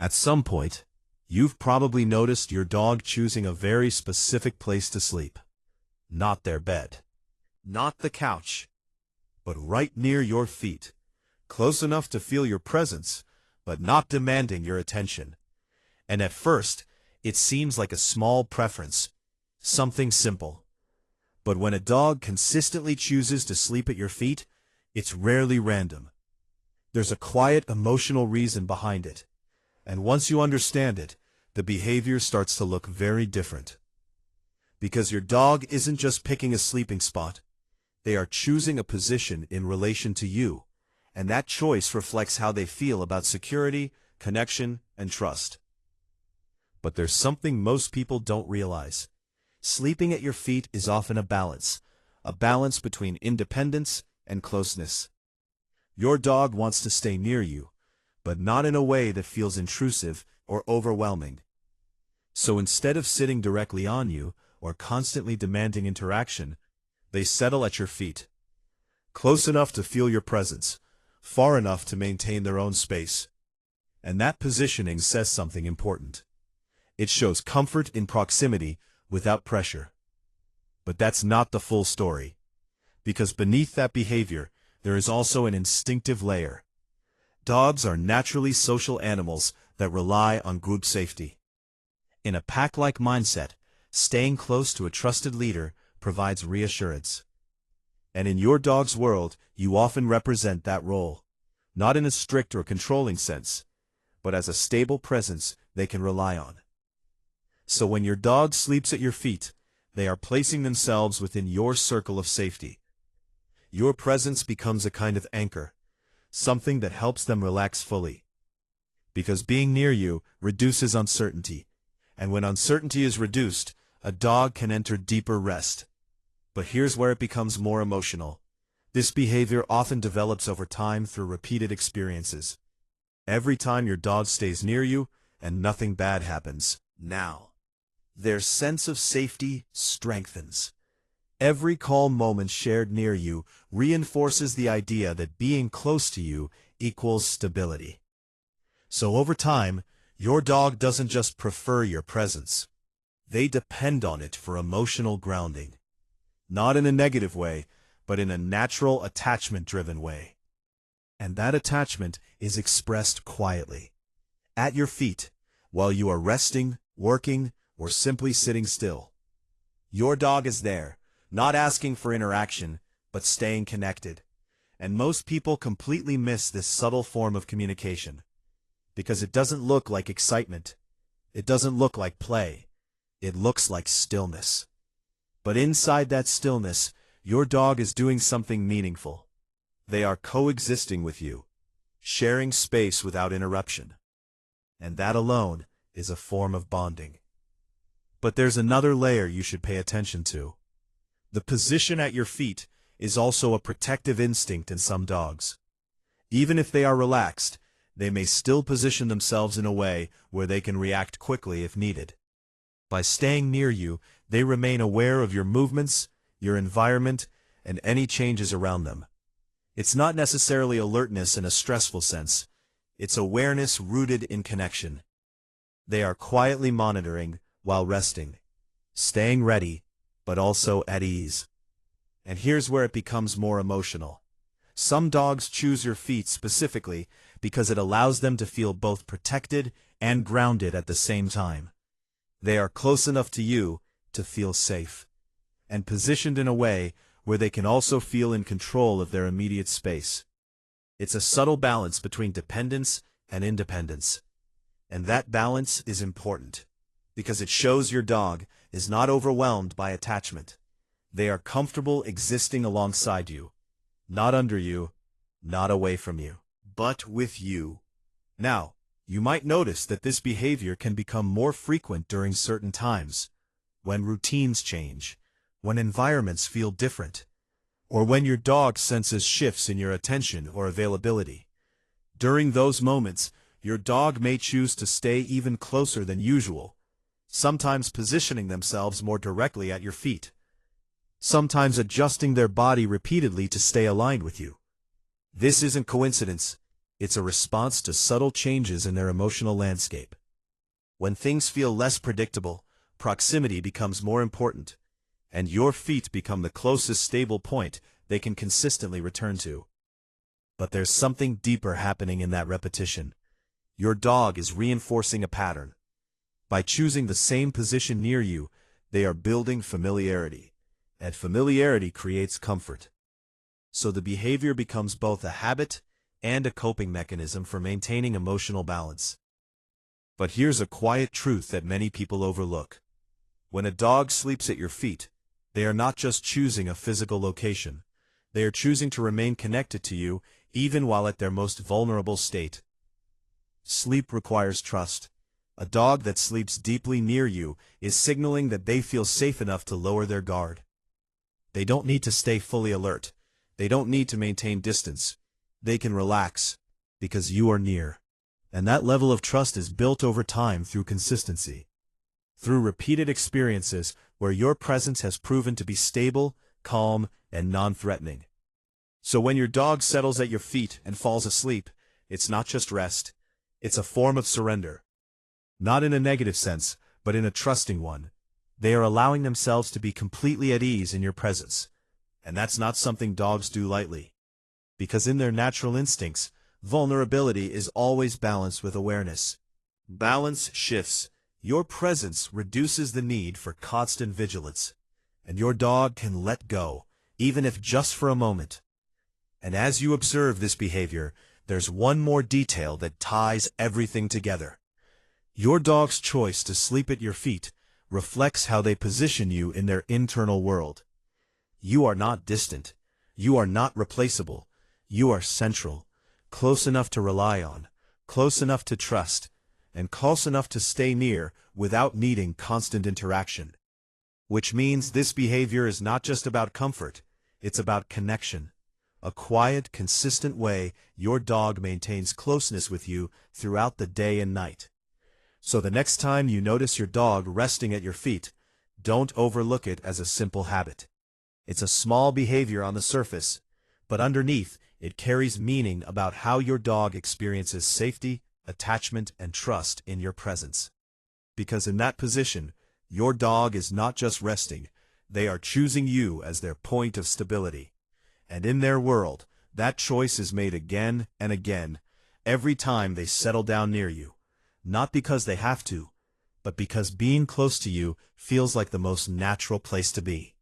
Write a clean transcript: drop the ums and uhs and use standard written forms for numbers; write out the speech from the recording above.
At some point, you've probably noticed your dog choosing a very specific place to sleep. Not their bed, not the couch, but right near your feet, close enough to feel your presence, but not demanding your attention. And at first, it seems like a small preference, something simple. But when a dog consistently chooses to sleep at your feet, it's rarely random. There's a quiet emotional reason behind it. And once you understand it, the behavior starts to look very different. Because your dog isn't just picking a sleeping spot. They are choosing a position in relation to you, and that choice reflects how they feel about security, connection, and trust. But there's something most people don't realize. Sleeping at your feet is often a balance between independence and closeness. Your dog wants to stay near you, but not in a way that feels intrusive or overwhelming. So instead of sitting directly on you or constantly demanding interaction, they settle at your feet, close enough to feel your presence, far enough to maintain their own space. And that positioning says something important. It shows comfort in proximity without pressure. But that's not the full story. Because beneath that behavior, there is also an instinctive layer. Dogs are naturally social animals that rely on group safety. In a pack-like mindset, staying close to a trusted leader provides reassurance. And in your dog's world, you often represent that role, not in a strict or controlling sense, but as a stable presence they can rely on. So when your dog sleeps at your feet, they are placing themselves within your circle of safety. Your presence becomes a kind of anchor, something that helps them relax fully. Because being near you reduces uncertainty, and when uncertainty is reduced, a dog can enter deeper rest. But here's where it becomes more emotional. This behavior often develops over time through repeated experiences. Every time your dog stays near you, and nothing bad happens, now, their sense of safety strengthens. Every calm moment shared near you reinforces the idea that being close to you equals stability. So over time, your dog doesn't just prefer your presence. They depend on it for emotional grounding. Not in a negative way, but in a natural attachment-driven way. And that attachment is expressed quietly, at your feet, while you are resting, working, or simply sitting still. Your dog is there, not asking for interaction, but staying connected. And most people completely miss this subtle form of communication. Because it doesn't look like excitement. It doesn't look like play. It looks like stillness. But inside that stillness, your dog is doing something meaningful. They are coexisting with you, sharing space without interruption. And that alone is a form of bonding. But there's another layer you should pay attention to. The position at your feet is also a protective instinct in some dogs. Even if they are relaxed, they may still position themselves in a way where they can react quickly if needed. By staying near you, they remain aware of your movements, your environment, and any changes around them. It's not necessarily alertness in a stressful sense. It's awareness rooted in connection. They are quietly monitoring while resting, staying ready, but also at ease. And here's where it becomes more emotional. Some dogs choose your feet specifically because it allows them to feel both protected and grounded at the same time. They are close enough to you to feel safe, and positioned in a way where they can also feel in control of their immediate space. It's a subtle balance between dependence and independence. And that balance is important, because it shows your dog is not overwhelmed by attachment. They are comfortable existing alongside you, not under you, not away from you, but with you. Now, you might notice that this behavior can become more frequent during certain times, when routines change, when environments feel different, or when your dog senses shifts in your attention or availability. During those moments, your dog may choose to stay even closer than usual, sometimes positioning themselves more directly at your feet, sometimes adjusting their body repeatedly to stay aligned with you. This isn't coincidence, It's a response to subtle changes in their emotional landscape. When things feel less predictable, proximity becomes more important, and your feet become the closest stable point they can consistently return to. But there's something deeper happening in that repetition. Your dog is reinforcing a pattern. By choosing the same position near you, they are building familiarity, and familiarity creates comfort. So the behavior becomes both a habit and a coping mechanism for maintaining emotional balance. But here's a quiet truth that many people overlook. When a dog sleeps at your feet, they are not just choosing a physical location. They are choosing to remain connected to you even while at their most vulnerable state. Sleep requires trust. A dog that sleeps deeply near you is signaling that they feel safe enough to lower their guard. They don't need to stay fully alert. They don't need to maintain distance. They can relax because you are near. And that level of trust is built over time through consistency. Through repeated experiences where your presence has proven to be stable, calm, and non-threatening. So when your dog settles at your feet and falls asleep, it's not just rest. It's a form of surrender. Not in a negative sense, but in a trusting one. They are allowing themselves to be completely at ease in your presence. And that's not something dogs do lightly. Because in their natural instincts, vulnerability is always balanced with awareness. Balance shifts. Your presence reduces the need for constant vigilance, and your dog can let go, even if just for a moment. And as you observe this behavior, there's one more detail that ties everything together. Your dog's choice to sleep at your feet reflects how they position you in their internal world. You are not distant. You are not replaceable. You are central, close enough to rely on, close enough to trust, and close enough to stay near without needing constant interaction. Which means this behavior is not just about comfort, it's about connection. A quiet, consistent way your dog maintains closeness with you throughout the day and night. So the next time you notice your dog resting at your feet, don't overlook it as a simple habit. It's a small behavior on the surface, but underneath it carries meaning about how your dog experiences safety, attachment, and trust in your presence. Because in that position, your dog is not just resting, they are choosing you as their point of stability. And in their world, that choice is made again and again, every time they settle down near you. Not because they have to, but because being close to you feels like the most natural place to be.